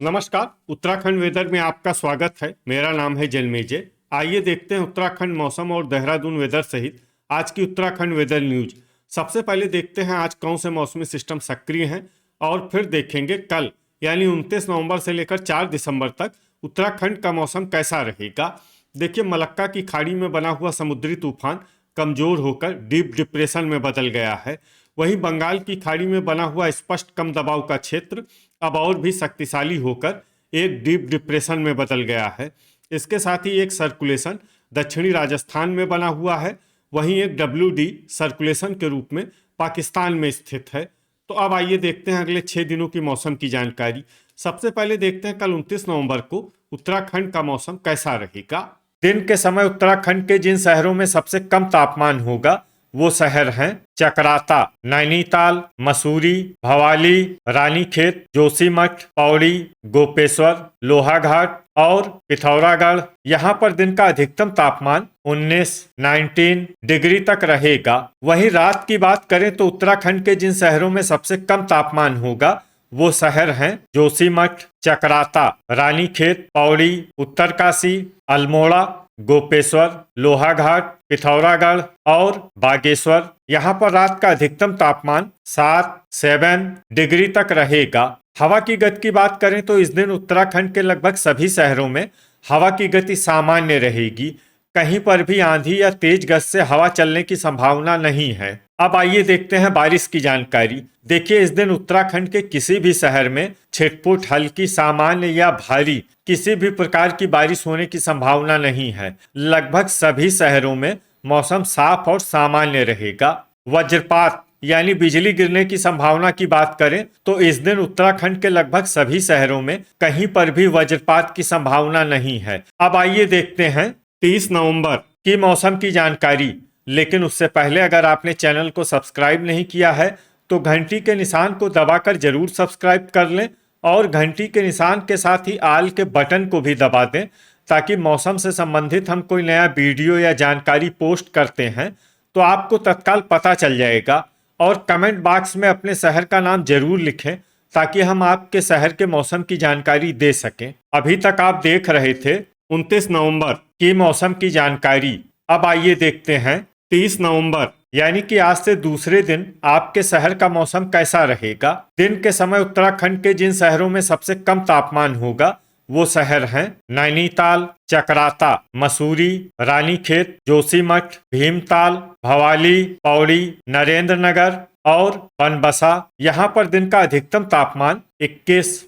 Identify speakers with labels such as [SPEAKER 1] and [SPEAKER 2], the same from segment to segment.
[SPEAKER 1] नमस्कार। उत्तराखंड वेदर में आपका स्वागत है। मेरा नाम है जन्मेजय। आइए देखते हैं उत्तराखंड मौसम और देहरादून वेदर सहित आज की उत्तराखंड वेदर न्यूज। सबसे पहले देखते हैं आज कौन से मौसमी सिस्टम सक्रिय हैं और फिर देखेंगे कल यानी 29 नवंबर से लेकर 4 दिसंबर तक उत्तराखंड का मौसम कैसा रहेगा। देखिए, मलक्का की खाड़ी में बना हुआ समुद्री तूफान कमजोर होकर डीप डिप्रेशन में बदल गया है। वहीं बंगाल की खाड़ी में बना हुआ स्पष्ट कम दबाव का क्षेत्र अब और भी शक्तिशाली होकर एक डीप डिप्रेशन में बदल गया है। इसके साथ ही एक सर्कुलेशन दक्षिणी राजस्थान में बना हुआ है, वहीं एक WD सर्कुलेशन के रूप में पाकिस्तान में स्थित है। तो अब आइए देखते हैं अगले 6 दिनों की मौसम की जानकारी। सबसे पहले देखते हैं कल 29 नवंबर को उत्तराखंड का मौसम कैसा रहेगा। दिन के समय उत्तराखंड के जिन शहरों में सबसे कम तापमान होगा वो शहर हैं चकराता, नैनीताल, मसूरी, भवाली, रानीखेत, जोशीमठ, पौड़ी, गोपेश्वर, लोहाघाट और पिथौरागढ़। यहाँ पर दिन का अधिकतम तापमान 19 डिग्री तक रहेगा। वहीं रात की बात करें तो उत्तराखंड के जिन शहरों में सबसे कम तापमान होगा वो शहर हैं जोशीमठ, चकराता, रानीखेत, पौड़ी, उत्तरकाशी, अल्मोड़ा, गोपेश्वर, लोहाघाट, पिथौरागढ़ और बागेश्वर। यहाँ पर रात का अधिकतम तापमान 7 डिग्री तक रहेगा। हवा की गति की बात करें तो इस दिन उत्तराखंड के लगभग सभी शहरों में हवा की गति सामान्य रहेगी। कहीं पर भी आंधी या तेज गति से हवा चलने की संभावना नहीं है। अब आइए देखते हैं बारिश की जानकारी। देखिए, इस दिन उत्तराखंड के किसी भी शहर में छिटपुट, हल्की, सामान्य या भारी किसी भी प्रकार की बारिश होने की संभावना नहीं है। लगभग सभी शहरों में मौसम साफ और सामान्य रहेगा। वज्रपात यानी बिजली गिरने की संभावना की बात करें तो इस दिन उत्तराखंड के लगभग सभी शहरों में कहीं पर भी वज्रपात की संभावना नहीं है। अब आइए देखते हैं 30 नवंबर की मौसम की जानकारी। लेकिन उससे पहले अगर आपने चैनल को सब्सक्राइब नहीं किया है तो घंटी के निशान को दबाकर जरूर सब्सक्राइब कर लें और घंटी के निशान के साथ ही आल के बटन को भी दबा दें, ताकि मौसम से संबंधित हम कोई नया वीडियो या जानकारी पोस्ट करते हैं तो आपको तत्काल पता चल जाएगा। और कमेंट बॉक्स में अपने शहर का नाम जरूर लिखें ताकि हम आपके शहर के मौसम की जानकारी दे सकें। अभी तक आप देख रहे थे 29 नवंबर की मौसम की जानकारी। अब आइए देखते हैं 30 नवंबर यानी कि आज से दूसरे दिन आपके शहर का मौसम कैसा रहेगा। दिन के समय उत्तराखंड के जिन शहरों में सबसे कम तापमान होगा वो शहर हैं नैनीताल, चकराता, मसूरी, रानीखेत, जोशीमठ, भीमताल, भवाली, पौड़ी, नरेंद्र नगर और बनबसा। यहाँ पर दिन का अधिकतम तापमान 21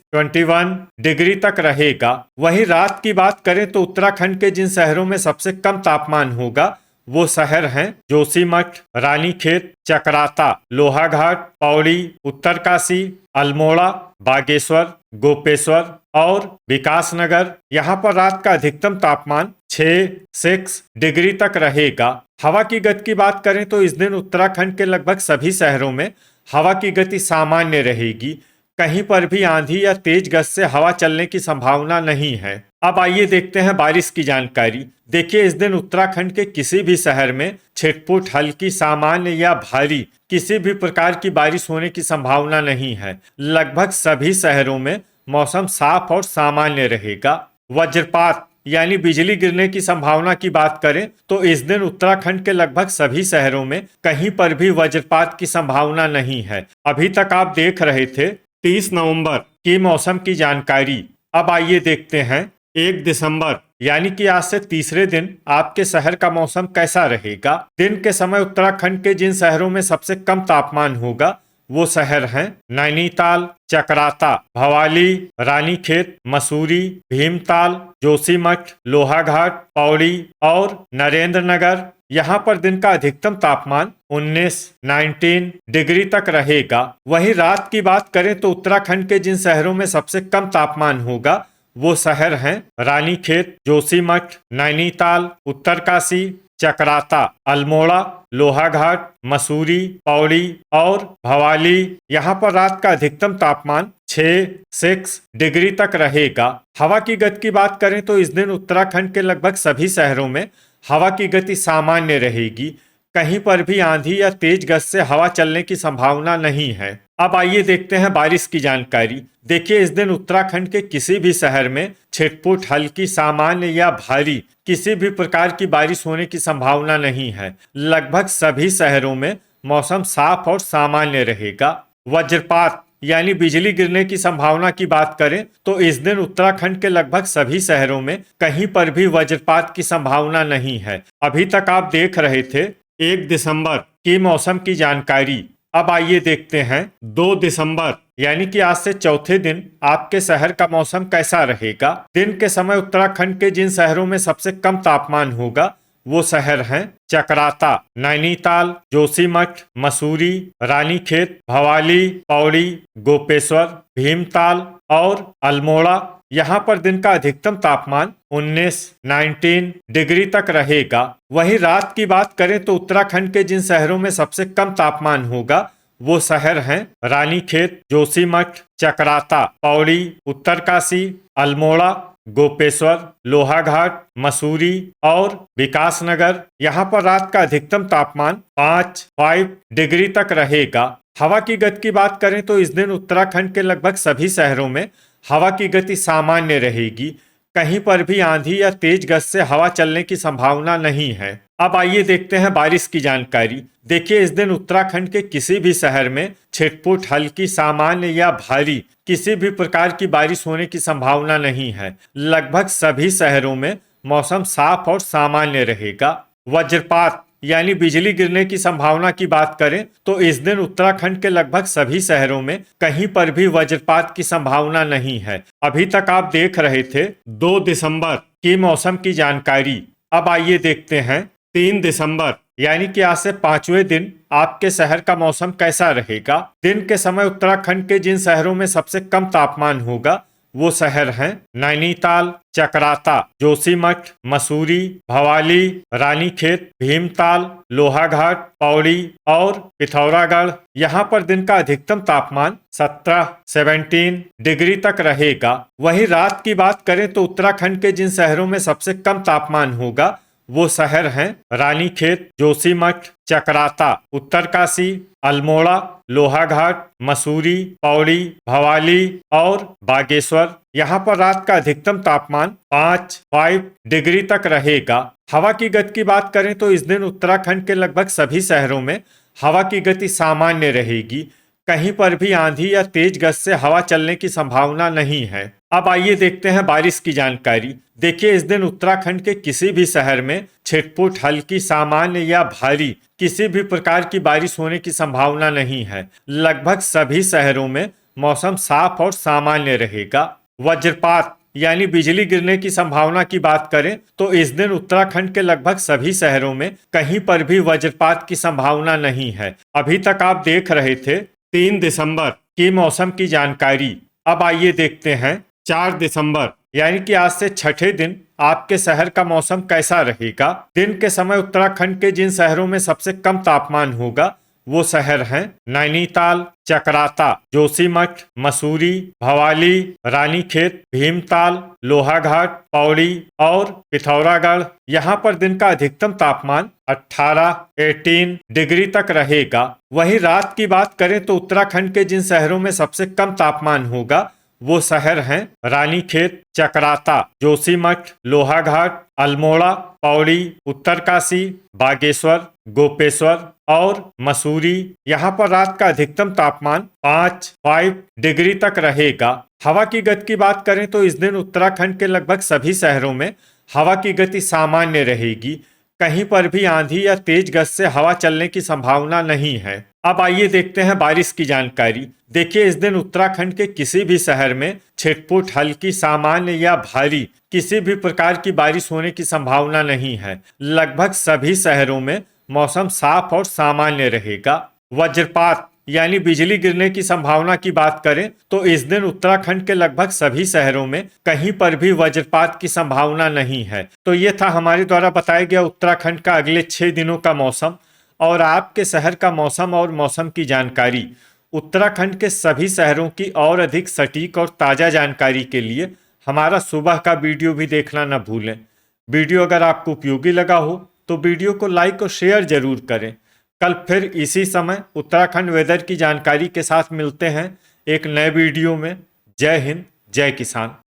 [SPEAKER 1] डिग्री तक रहेगा। वहीं रात की बात करें तो उत्तराखंड के जिन शहरों में सबसे कम तापमान होगा वो शहर हैं जोशीमठ, रानीखेत, चकराता, लोहाघाट, पौड़ी, उत्तरकाशी, अल्मोड़ा, बागेश्वर, गोपेश्वर और विकासनगर। यहाँ पर रात का अधिकतम तापमान 6 डिग्री तक रहेगा। हवा की गति की बात करें तो इस दिन उत्तराखंड के लगभग सभी शहरों में हवा की गति सामान्य रहेगी। कहीं पर भी आंधी या तेज गति से हवा चलने की संभावना नहीं है। अब आइए देखते हैं बारिश की जानकारी। देखिए, इस दिन उत्तराखंड के किसी भी शहर में छिटपुट, हल्की, सामान्य या भारी किसी भी प्रकार की बारिश होने की संभावना नहीं है। लगभग सभी शहरों में मौसम साफ और सामान्य रहेगा। वज्रपात यानी बिजली गिरने की संभावना की बात करें तो इस दिन उत्तराखंड के लगभग सभी शहरों में कहीं पर भी वज्रपात की संभावना नहीं है। अभी तक आप देख रहे थे 30 नवंबर की मौसम की जानकारी। अब आइए देखते हैं 1 दिसंबर यानी कि आज से तीसरे दिन आपके शहर का मौसम कैसा रहेगा। दिन के समय उत्तराखंड के जिन शहरों में सबसे कम तापमान होगा वो शहर हैं नैनीताल, चकराता, भवाली, रानीखेत, मसूरी, भीमताल, जोशीमठ, लोहाघाट, पौड़ी और नरेंद्र नगर। यहाँ पर दिन का अधिकतम तापमान 19 डिग्री तक रहेगा। वहीं रात की बात करें तो उत्तराखंड के जिन शहरों में सबसे कम तापमान होगा वो शहर हैं रानीखेत, जोशीमठ, नैनीताल, उत्तरकाशी, चकराता, अल्मोड़ा, लोहाघाट, मसूरी, पौड़ी और भवाली। यहाँ पर रात का अधिकतम तापमान 6 डिग्री तक रहेगा। हवा की गति की बात करें तो इस दिन उत्तराखंड के लगभग सभी शहरों में हवा की गति सामान्य रहेगी। कहीं पर भी आंधी या तेज गज से हवा चलने की संभावना नहीं है। अब आइए देखते हैं बारिश की जानकारी। देखिए, इस दिन उत्तराखंड के किसी भी शहर में छिटपुट हल्की सामान्य या भारी किसी भी प्रकार की बारिश होने की संभावना नहीं है। लगभग सभी शहरों में मौसम साफ और सामान्य रहेगा। वज्रपात यानी बिजली गिरने की संभावना की बात करें तो इस दिन उत्तराखंड के लगभग सभी शहरों में कहीं पर भी वज्रपात की संभावना नहीं है। अभी तक आप देख रहे थे 1 दिसंबर की मौसम की जानकारी। अब आइए देखते हैं 2 दिसंबर यानी कि आज से चौथे दिन आपके शहर का मौसम कैसा रहेगा। दिन के समय उत्तराखंड के जिन शहरों में सबसे कम तापमान होगा वो शहर हैं चकराता, नैनीताल, जोशीमठ, मसूरी, रानीखेत, भवाली, पौड़ी, गोपेश्वर, भीमताल और अल्मोड़ा। यहाँ पर दिन का अधिकतम तापमान 19 डिग्री तक रहेगा। वहीं रात की बात करें तो उत्तराखंड के जिन शहरों में सबसे कम तापमान होगा वो शहर हैं रानीखेत, जोशीमठ, चकराता, पौड़ी, उत्तरकाशी, अल्मोड़ा, गोपेश्वर, लोहाघाट, मसूरी और विकासनगर। यहाँ पर रात का अधिकतम तापमान 5 डिग्री तक रहेगा। हवा की गति की बात करें तो इस दिन उत्तराखंड के लगभग सभी शहरों में हवा की गति सामान्य रहेगी। कहीं पर भी आंधी या तेज गज से हवा चलने की संभावना नहीं है। अब आइए देखते हैं बारिश की जानकारी। देखिए, इस दिन उत्तराखंड के किसी भी शहर में छिटपुट हल्की सामान्य या भारी किसी भी प्रकार की बारिश होने की संभावना नहीं है। लगभग सभी शहरों में मौसम साफ और सामान्य रहेगा। वज्रपात यानी बिजली गिरने की संभावना की बात करें तो इस दिन उत्तराखंड के लगभग सभी शहरों में कहीं पर भी वज्रपात की संभावना नहीं है। अभी तक आप देख रहे थे 2 दिसंबर की मौसम की जानकारी। अब आइए देखते हैं 3 दिसंबर यानी कि आज से 5वें दिन आपके शहर का मौसम कैसा रहेगा। दिन के समय उत्तराखंड के जिन शहरों में सबसे कम तापमान होगा वो शहर हैं नैनीताल, चकराता, जोशीमठ, मसूरी, भवाली, रानीखेत, भीमताल, लोहाघाट, पौड़ी और पिथौरागढ़। यहाँ पर दिन का अधिकतम तापमान 17 डिग्री तक रहेगा। वहीं रात की बात करें तो उत्तराखंड के जिन शहरों में सबसे कम तापमान होगा वो शहर हैं रानीखेत, जोशीमठ, चकराता, उत्तरकाशी, अल्मोड़ा, लोहाघाट, मसूरी, पौड़ी, भवाली और बागेश्वर। यहाँ पर रात का अधिकतम तापमान 5 डिग्री तक रहेगा। हवा की गति की बात करें तो इस दिन उत्तराखंड के लगभग सभी शहरों में हवा की गति सामान्य रहेगी। कहीं पर भी आंधी या तेज गज से हवा चलने की संभावना नहीं है। अब आइए देखते हैं बारिश की जानकारी। देखिए, इस दिन उत्तराखंड के किसी भी शहर में छिटपुट हल्की सामान्य या भारी किसी भी प्रकार की बारिश होने की संभावना नहीं है। लगभग सभी शहरों में मौसम साफ और सामान्य रहेगा। वज्रपात यानी बिजली गिरने की संभावना की बात करें तो इस दिन उत्तराखंड के लगभग सभी शहरों में कहीं पर भी वज्रपात की संभावना नहीं है। अभी तक आप देख रहे थे 3 दिसंबर की मौसम की जानकारी। अब आइए देखते हैं 4 दिसंबर यानी कि आज से छठे दिन आपके शहर का मौसम कैसा रहेगा। दिन के समय उत्तराखंड के जिन शहरों में सबसे कम तापमान होगा वो शहर हैं नैनीताल, चकराता, जोशीमठ, मसूरी, भवाली, रानीखेत, भीमताल, लोहाघाट, पौड़ी और पिथौरागढ़। यहाँ पर दिन का अधिकतम तापमान 18 डिग्री तक रहेगा। वहीं रात की बात करें तो उत्तराखंड के जिन शहरों में सबसे कम तापमान होगा वो शहर हैं रानीखेत, चकराता, जोशीमठ, लोहाघाट, अल्मोड़ा, पौड़ी, उत्तरकाशी, बागेश्वर, गोपेश्वर और मसूरी। यहाँ पर रात का अधिकतम तापमान 5 डिग्री तक रहेगा। हवा की गति की बात करें तो इस दिन उत्तराखंड के लगभग सभी शहरों में हवा की गति सामान्य रहेगी। कहीं पर भी आंधी या तेज गज से हवा चलने की संभावना नहीं है। अब आइए देखते हैं बारिश की जानकारी। देखिए, इस दिन उत्तराखंड के किसी भी शहर में छिटपुट हल्की सामान्य या भारी किसी भी प्रकार की बारिश होने की संभावना नहीं है। लगभग सभी शहरों में मौसम साफ और सामान्य रहेगा। वज्रपात यानी बिजली गिरने की संभावना की बात करें तो इस दिन उत्तराखंड के लगभग सभी शहरों में कहीं पर भी वज्रपात की संभावना नहीं है। तो ये था हमारे द्वारा बताया गया उत्तराखंड का अगले 6 दिनों का मौसम और आपके शहर का मौसम और मौसम की जानकारी। उत्तराखंड के सभी शहरों की और अधिक सटीक और ताज़ा जानकारी के लिए हमारा सुबह का वीडियो भी देखना न भूलें। वीडियो अगर आपको उपयोगी लगा हो तो वीडियो को लाइक और शेयर जरूर करें। कल फिर इसी समय उत्तराखंड वेदर की जानकारी के साथ मिलते हैं एक नए वीडियो में। जय हिंद, जय किसान।